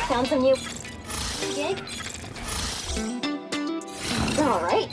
Found some new gig? All right.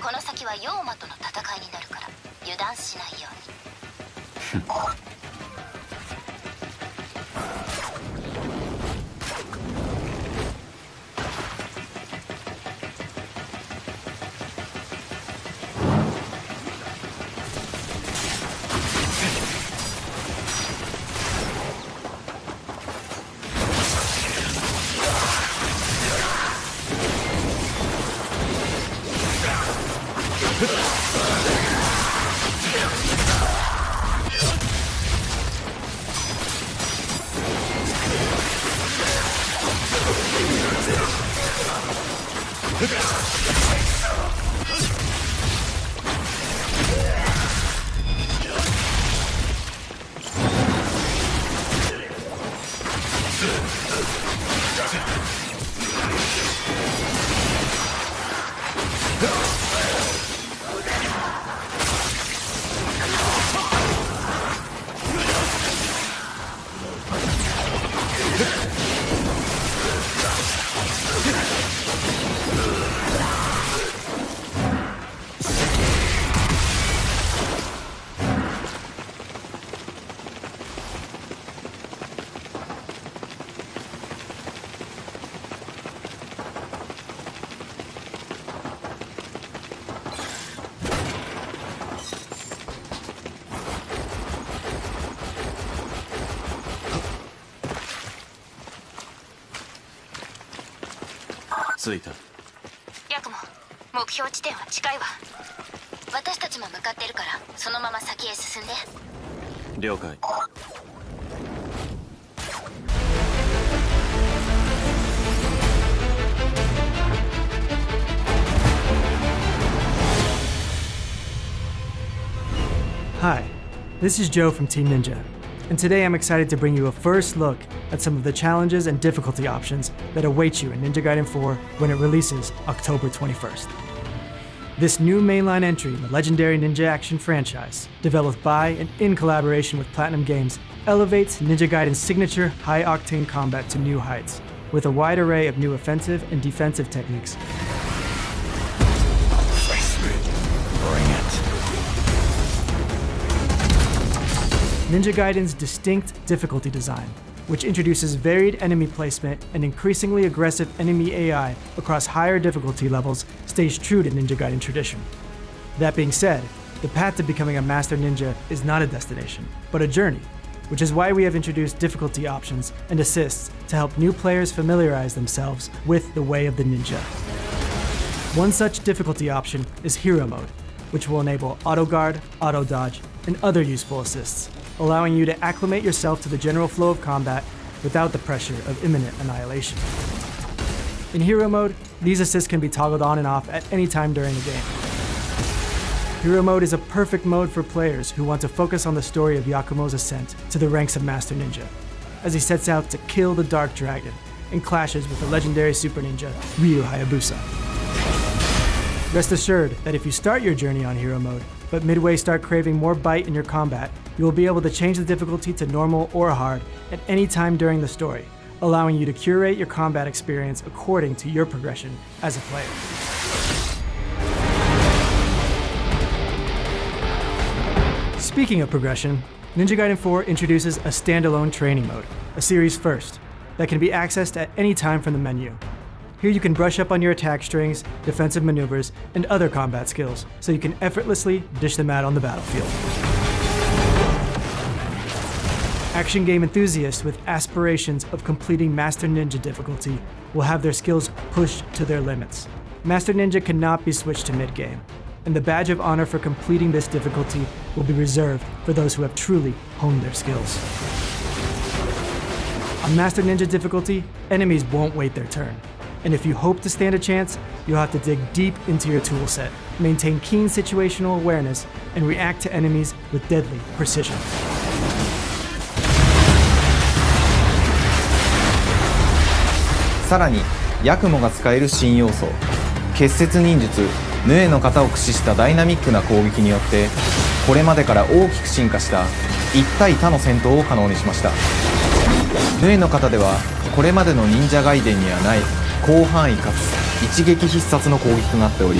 この先は妖魔との戦いになるから油断しないように。着いた。ヤクモ、目標地点は近いわ。私たちも向かってるからそのまま先へ進んで。了解。Hi, this is Joe from Team Ninja, and today I'm excited to bring you a first look at some of the challenges and difficulty options that await you in Ninja Gaiden 4 when it releases October 21st. This new mainline entry in the legendary ninja action franchise, developed by and in collaboration with PlatinumGames, elevates Ninja Gaiden's signature high-octane combat to new heights, with a wide array of new offensive and defensive techniques. Bring it. Ninja Gaiden's distinct difficulty design, which introduces varied enemy placement and increasingly aggressive enemy AI across higher difficulty levels, stays true to Ninja Gaiden tradition. That being said, the path to becoming a master ninja is not a destination, but a journey, which is why we have introduced difficulty options and assists to help new players familiarize themselves with the way of the ninja. One such difficulty option is Hero Mode, which will enable auto guard, auto dodge, and other useful assists, allowing you to acclimate yourself to the general flow of combat without the pressure of imminent annihilation. In Hero Mode, these assists can be toggled on and off at any time during the game. Hero Mode is a perfect mode for players who want to focus on the story of Yakumo's ascent to the ranks of Master Ninja, as he sets out to kill the Dark Dragon and clashes with the legendary super ninja Ryu Hayabusa. Rest assured that if you start your journey on Hero Mode, but midway start craving more bite in your combat, you will be able to change the difficulty to normal or hard at any time during the story, allowing you to curate your combat experience according to your progression as a player. Speaking of progression, Ninja Gaiden 4 introduces a standalone training mode, a series first, that can be accessed at any time from the menu. Here you can brush up on your attack strings, defensive maneuvers, and other combat skills, so you can effortlessly dish them out on the battlefield. Action game enthusiasts with aspirations of completing Master Ninja difficulty will have their skills pushed to their limits. Master Ninja cannot be switched to mid-game, and the badge of honor for completing this difficulty will be reserved for those who have truly honed their skills. On Master Ninja difficulty, enemies won't wait their turn. And if you hope to stand a chance, you'll have to dig deep into your toolset, maintain keen situational awareness, and react to enemies with deadly precision. Yakumo が使える新要素、結節忍術ヌエの型を駆使したダイナミックな攻撃によって、これまでから大きく進化した一対他の戦闘を可能にしました。ヌエの型ではこれまでの忍者ガイデンにはない広範囲かつ一撃必殺の攻撃となっており、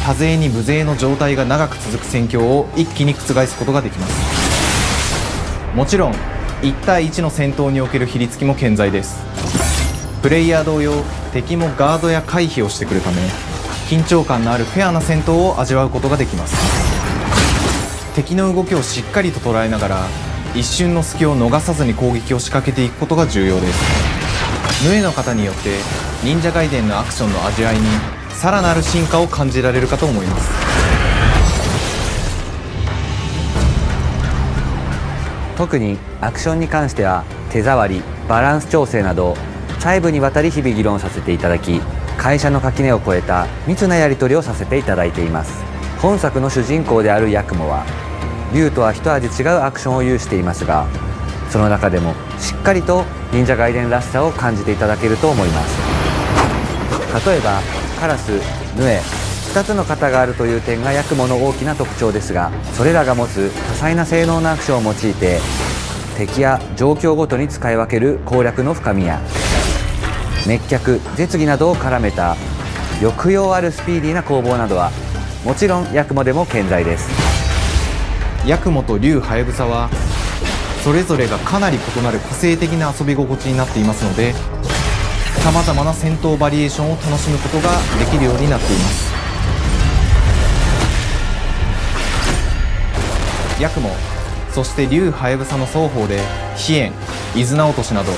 多勢に無勢の状態が長く続く戦況を一気に覆すことができます。もちろん1対1の戦闘における比率も健在です。プレイヤー同様、敵もガードや回避をしてくるため、緊張感のあるフェアな戦闘を味わうことができます。敵の動きをしっかりと捉えながら、一瞬の隙を逃さずに攻撃を仕掛けていくことが重要です。ヌエの方によって忍者ガイデンのアクションの味わいにさらなる進化を感じられるかと思います。特にアクションに関しては手触り、バランス調整など細部にわたり日々議論させていただき、会社の垣根を越えた密なやり取りをさせていただいています。本作の主人公であるヤクモは竜とは一味違うアクションを有していますが、その中でもしっかりと忍者ガイデンらしさを感じていただけると思います。例えばカラス、ヌエ、2つの型があるという点がヤクモの大きな特徴ですが、それらが持つ多彩な性能のアクションを用いて敵や状況ごとに使い分ける攻略の深みや、滅却、絶技などを絡めた抑揚あるスピーディーな攻防などはもちろんヤクモでも健在です。ヤクモと竜ハヤブサはそれぞれがかなり異なる個性的な遊び心地になっていますので、さまざまな戦闘バリエーションを楽しむことができるようになっています。ヤクモ、そして竜ハヤブサの双方で飛燕、イズナ落としなど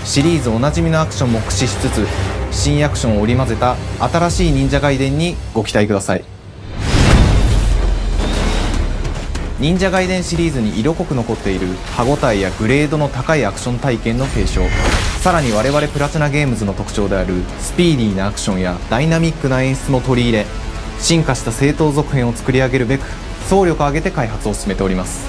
シリーズおなじみのアクションも駆使しつつ、新アクションを織り交ぜた新しい忍者ガイデンにご期待ください。忍者ガイデンシリーズに色濃く残っている歯ごたえやグレードの高いアクション体験の継承、さらに我々プラチナゲームズの特徴であるスピーディーなアクションやダイナミックな演出も取り入れ、進化した正当続編を作り上げるべく総力を挙げて開発を進めております。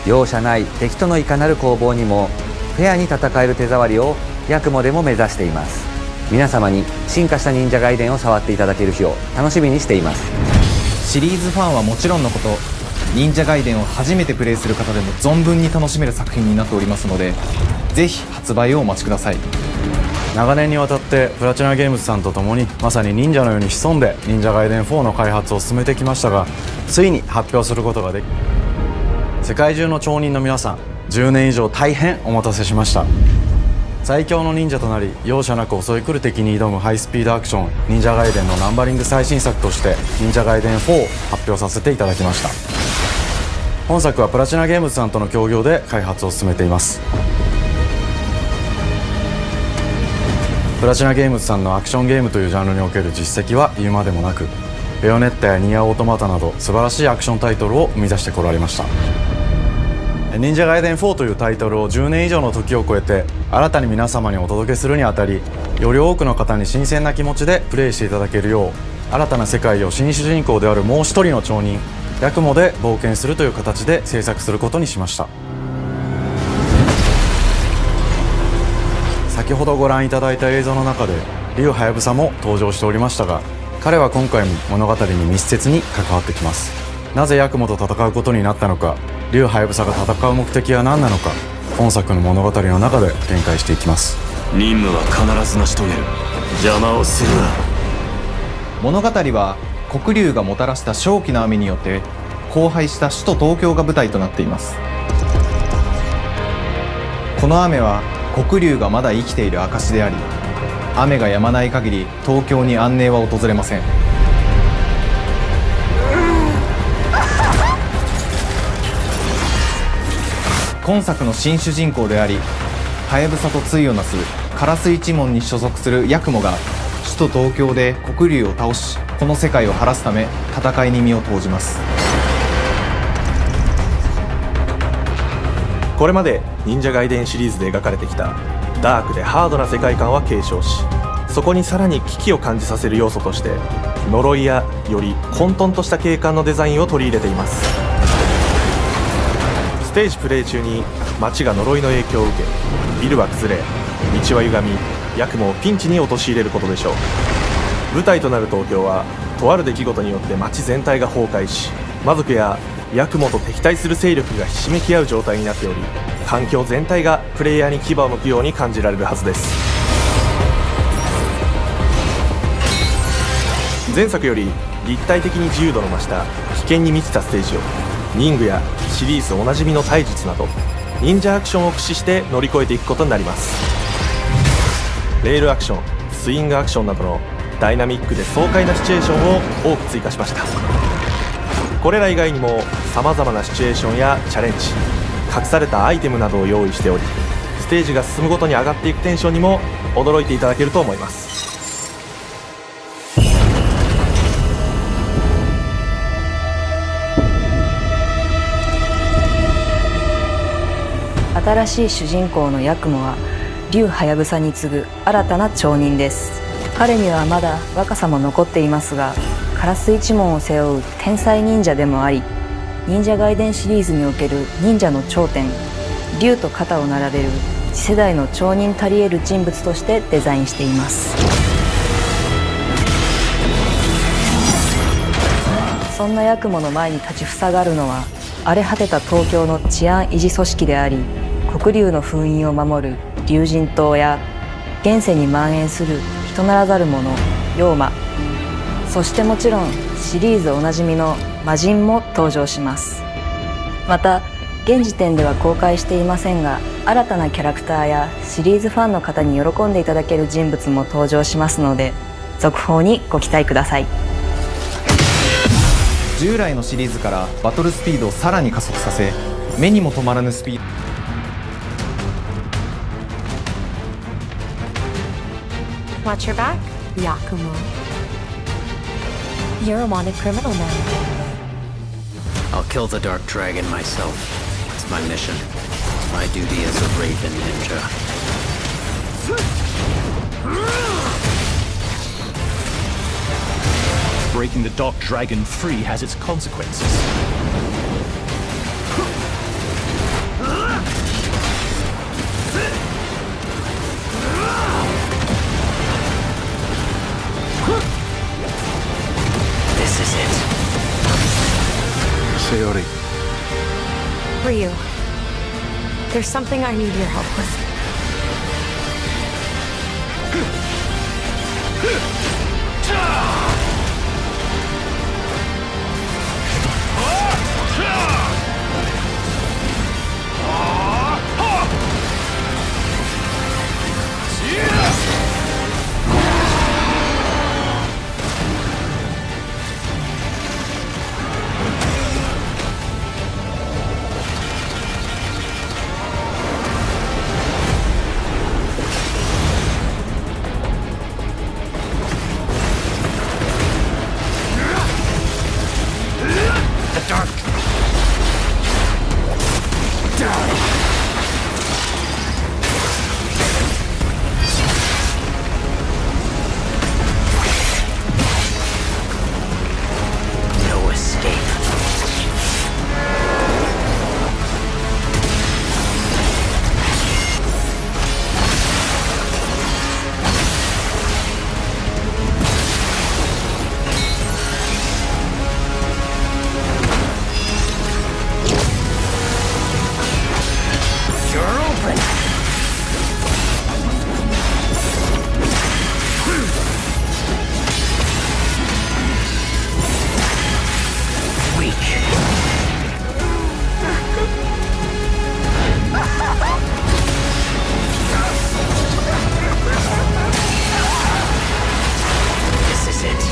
容赦ない敵とのいかなる攻防にもフェアに戦える手触りをヤクモでも目指しています。皆様に進化した忍者ガイデンを触っていただける日を楽しみにしています。シリーズファンはもちろんのこと、忍者ガイデンを初めてプレイする方でも存分に楽しめる作品になっておりますので、ぜひ発売をお待ちください。長年にわたってプラチナゲームズさんと共にまさに忍者のように潜んで忍者ガイデン4の開発を進めてきましたが、ついに発表することができ、世界中の町人の皆さん10年以上大変お待たせしました。最強の忍者となり容赦なく襲い来る敵に挑むハイスピードアクション忍者ガイデンのナンバリング最新作として忍者ガイデン4を発表させていただきました。本作はプラチナゲームズさんとの協業で開発を進めています。プラチナゲームズさんのアクションゲームというジャンルにおける実績は言うまでもなく、ベヨネッタやニアオートマタなど素晴らしいアクションタイトルを生み出してこられました。忍者ガイデン4というタイトルを10年以上の時を超えて新たに皆様にお届けするにあたり、より多くの方に新鮮な気持ちでプレイしていただけるよう、新たな世界を新主人公であるもう一人の町人ヤクモで冒険するという形で制作することにしました。先ほどご覧いただいた映像の中で竜ハヤブサも登場しておりましたが、彼は今回も物語に密接に関わってきます。なぜヤクモと戦うことになったのか、竜ハヤブサが戦う目的は何なのか、本作の物語の中で展開していきます。任務は必ず成し遂げる。邪魔をするな。物語は黒竜がもたらした正気の雨によって荒廃した首都東京が舞台となっています。この雨は黒竜がまだ生きている証であり、雨が止まない限り東京に安寧は訪れません。今作の新主人公であり、ハヤブサと対をなすカラス一門に所属するヤクモが首都東京で黒竜を倒し、この世界を晴らすため戦いに身を投じます。これまで忍者ガイデンシリーズで描かれてきたダークでハードな世界観は継承し、そこにさらに危機を感じさせる要素として呪いやより混沌とした景観のデザインを取り入れています。ステージプレイ中に街が呪いの影響を受け、ビルは崩れ、道は歪み、ヤクモをピンチに陥れることでしょう。舞台となる東京はとある出来事によって街全体が崩壊し、魔族やヤクモと敵対する勢力がひしめき合う状態になっており、環境全体がプレイヤーに牙を向くように感じられるはずです。前作より立体的に自由度の増した危険に満ちたステージを忍具やシリーズおなじみの体術など忍者アクションを駆使して乗り越えていくことになります。レールアクション、スイングアクションなどのダイナミックで爽快なシチュエーションを多く追加しました。これら以外にもさまざまなシチュエーションやチャレンジ、隠されたアイテムなどを用意しており、ステージが進むごとに上がっていくテンションにも驚いていただけると思います。新しい主人公のヤクモは竜ハヤブサに次ぐ新たな町人です。彼にはまだ若さも残っていますが、カラス一門を背負う天才忍者でもあり、忍者外伝シリーズにおける忍者の頂点、竜と肩を並べる次世代の町人たり得る人物としてデザインしています。そんなヤクモの前に立ちふさがるのは荒れ果てた東京の治安維持組織であり、黒竜の封印を守る竜神島や現世に蔓延する人ならざる者妖魔、そしてもちろんシリーズおなじみの魔人も登場します。また現時点では公開していませんが、新たなキャラクターやシリーズファンの方に喜んでいただける人物も登場しますので、続報にご期待ください。従来のシリーズからバトルスピードをさらに加速させ、目にも止まらぬスピード。Watch your back, Yakumo. You're a wanted criminal now. I'll kill the Dark Dragon myself. It's my mission. My duty as a Raven Ninja. Breaking the Dark Dragon free has its consequences. This is it. Sayori. Ryu, there's something I need your help with. No escape. You're open. Weak. This is it.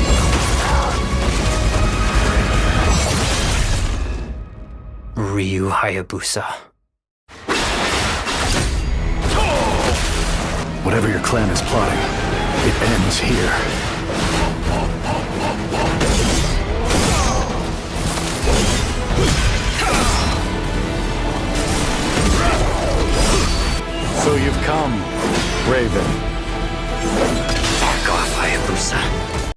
Ryu Hayabusa. Whatever your clan is plotting, it ends here. So you've come, Raven. Back off, Hayabusa.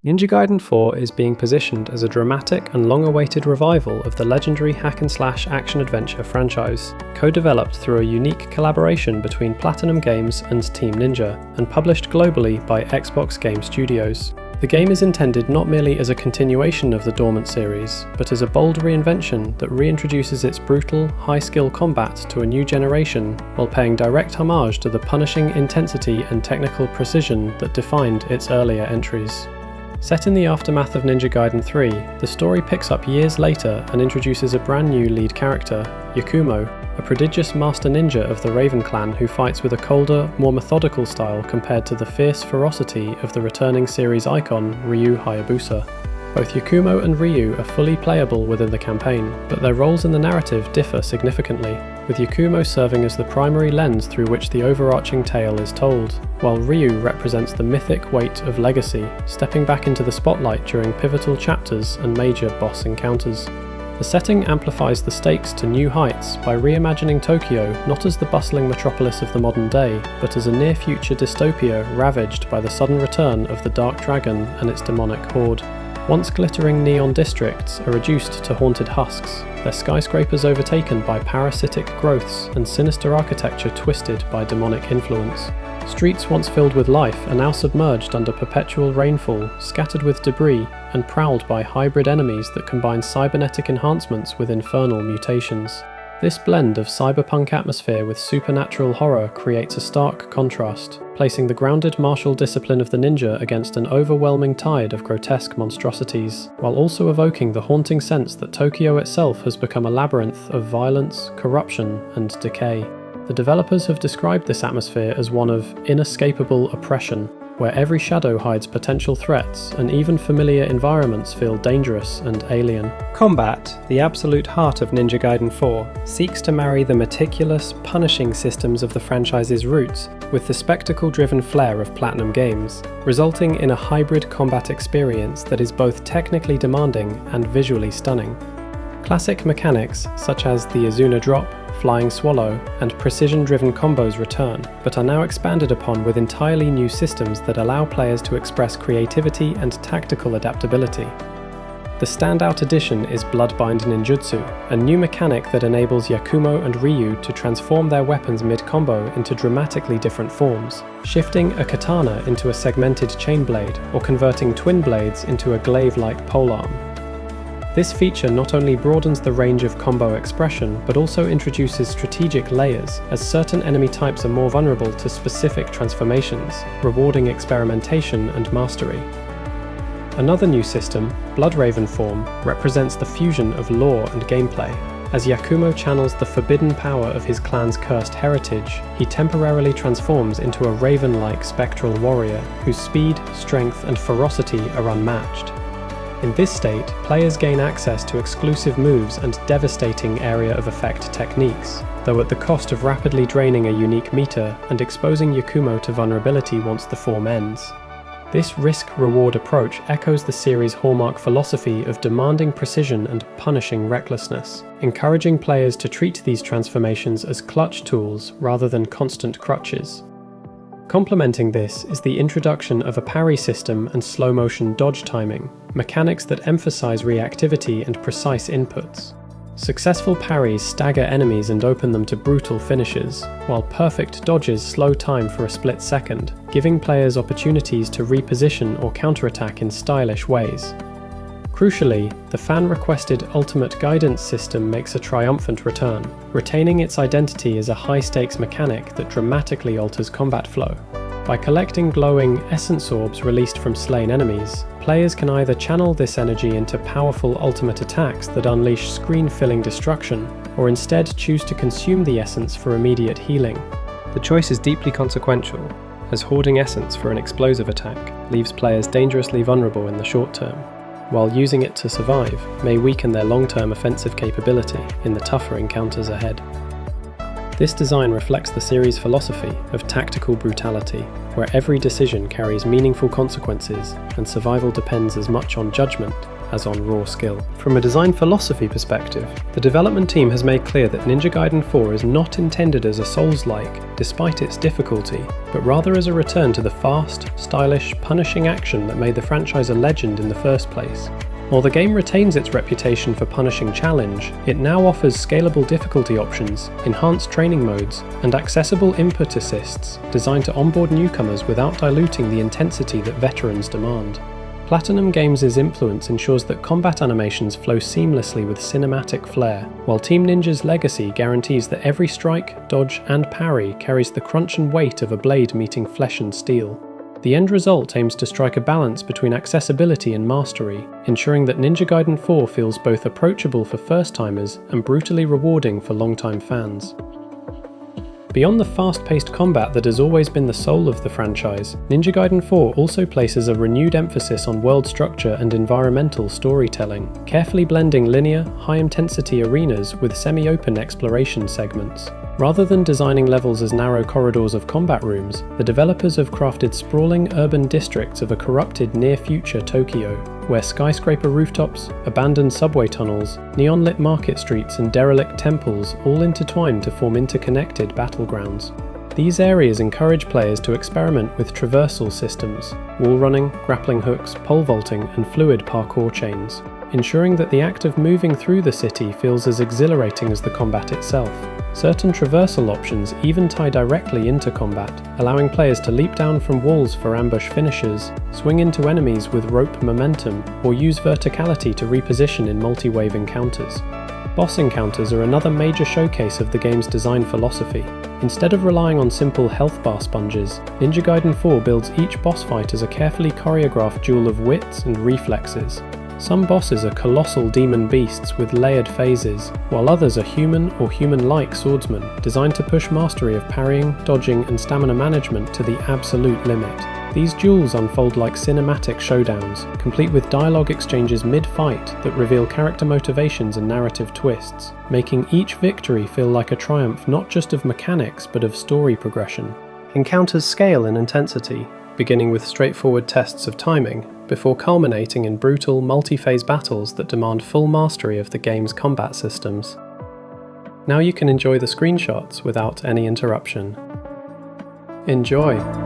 Ninja Gaiden 4 is being positioned as a dramatic and long-awaited revival of the legendary hack-and-slash action-adventure franchise, co-developed through a unique collaboration between PlatinumGames and Team Ninja, and published globally by Xbox Game Studios. The game is intended not merely as a continuation of the dormant series, but as a bold reinvention that reintroduces its brutal, high-skill combat to a new generation, while paying direct homage to the punishing intensity and technical precision that defined its earlier entries. Set in the aftermath of Ninja Gaiden 3, the story picks up years later and introduces a brand new lead character, Yakumo, a prodigious master ninja of the Raven clan who fights with a colder, more methodical style compared to the fierce ferocity of the returning series icon Ryu Hayabusa. Both Yakumo and Ryu are fully playable within the campaign, but their roles in the narrative differ significantly, with Yakumo serving as the primary lens through which the overarching tale is told, while Ryu represents the mythic weight of legacy, stepping back into the spotlight during pivotal chapters and major boss encounters. The setting amplifies the stakes to new heights by reimagining Tokyo not as the bustling metropolis of the modern day, but as a near-future dystopia ravaged by the sudden return of the Dark Dragon and its demonic horde. Once glittering neon districts are reduced to haunted husks, their skyscrapers overtaken by parasitic growths and sinister architecture twisted by demonic influence. Streets once filled with life are now submerged under perpetual rainfall, scattered with debris, and prowled by hybrid enemies that combine cybernetic enhancements with infernal mutations. This blend of cyberpunk atmosphere with supernatural horror creates a stark contrast, placing the grounded martial discipline of the ninja against an overwhelming tide of grotesque monstrosities, while also evoking the haunting sense that Tokyo itself has become a labyrinth of violence, corruption, and decay. The developers have described this atmosphere as one of inescapable oppression, where every shadow hides potential threats and even familiar environments feel dangerous and alien. Combat, the absolute heart of Ninja Gaiden 4, seeks to marry the meticulous, punishing systems of the franchise's roots with the spectacle-driven flair of PlatinumGames, resulting in a hybrid combat experience that is both technically demanding and visually stunning. Classic mechanics such as the Izuna Drop, Flying Swallow, and precision-driven combos return, but are now expanded upon with entirely new systems that allow players to express creativity and tactical adaptability. The standout addition is Bloodbind Ninjutsu, a new mechanic that enables Yakumo and Ryu to transform their weapons mid-combo into dramatically different forms, shifting a katana into a segmented chain blade, or converting twin blades into a glaive-like polearm. This feature not only broadens the range of combo expression, but also introduces strategic layers, as certain enemy types are more vulnerable to specific transformations, rewarding experimentation and mastery. Another new system, Bloodraven Form, represents the fusion of lore and gameplay. As Yakumo channels the forbidden power of his clan's cursed heritage, he temporarily transforms into a raven-like spectral warrior, whose speed, strength, and ferocity are unmatched. In this state, players gain access to exclusive moves and devastating area of effect techniques, though at the cost of rapidly draining a unique meter and exposing Yakumo to vulnerability once the form ends. This risk-reward approach echoes the series' hallmark philosophy of demanding precision and punishing recklessness, encouraging players to treat these transformations as clutch tools rather than constant crutches. Complementing this is the introduction of a parry system and slow-motion dodge timing, mechanics that emphasize reactivity and precise inputs. Successful parries stagger enemies and open them to brutal finishes, while perfect dodges slow time for a split second, giving players opportunities to reposition or counterattack in stylish ways. Crucially, the fan-requested ultimate guidance system makes a triumphant return, retaining its identity as a high-stakes mechanic that dramatically alters combat flow. By collecting glowing essence orbs released from slain enemies, players can either channel this energy into powerful ultimate attacks that unleash screen-filling destruction, or instead choose to consume the essence for immediate healing. The choice is deeply consequential, as hoarding essence for an explosive attack leaves players dangerously vulnerable in the short term, while using it to survive may weaken their long-term offensive capability in the tougher encounters ahead. This design reflects the series' philosophy of tactical brutality, where every decision carries meaningful consequences and survival depends as much on judgment as on raw skill. From a design philosophy perspective, the development team has made clear that Ninja Gaiden 4 is not intended as a Souls-like, despite its difficulty, but rather as a return to the fast, stylish, punishing action that made the franchise a legend in the first place. While the game retains its reputation for punishing challenge, it now offers scalable difficulty options, enhanced training modes, and accessible input assists designed to onboard newcomers without diluting the intensity that veterans demand. PlatinumGames' influence ensures that combat animations flow seamlessly with cinematic flair, while Team Ninja's legacy guarantees that every strike, dodge, and parry carries the crunch and weight of a blade meeting flesh and steel. The end result aims to strike a balance between accessibility and mastery, ensuring that Ninja Gaiden 4 feels both approachable for first-timers and brutally rewarding for long-time fans. Beyond the fast-paced combat that has always been the soul of the franchise, Ninja Gaiden 4 also places a renewed emphasis on world structure and environmental storytelling, carefully blending linear, high-intensity arenas with semi-open exploration segments. Rather than designing levels as narrow corridors of combat rooms, the developers have crafted sprawling urban districts of a corrupted near-future Tokyo, where skyscraper rooftops, abandoned subway tunnels, neon-lit market streets and derelict temples all intertwine to form interconnected battlegrounds. These areas encourage players to experiment with traversal systems, wall running, grappling hooks, pole vaulting and fluid parkour chains, ensuring that the act of moving through the city feels as exhilarating as the combat itself. Certain traversal options even tie directly into combat, allowing players to leap down from walls for ambush finishes, swing into enemies with rope momentum, or use verticality to reposition in multi-wave encounters. Boss encounters are another major showcase of the game's design philosophy. Instead of relying on simple health bar sponges, Ninja Gaiden 4 builds each boss fight as a carefully choreographed duel of wits and reflexes. Some bosses are colossal demon beasts with layered phases, while others are human or human-like swordsmen, designed to push mastery of parrying, dodging and stamina management to the absolute limit. These duels unfold like cinematic showdowns, complete with dialogue exchanges mid-fight that reveal character motivations and narrative twists, making each victory feel like a triumph not just of mechanics but of story progression. Encounters scale in intensity, beginning with straightforward tests of timing, before culminating in brutal, multi-phase battles that demand full mastery of the game's combat systems. Now you can enjoy the screenshots without any interruption. Enjoy!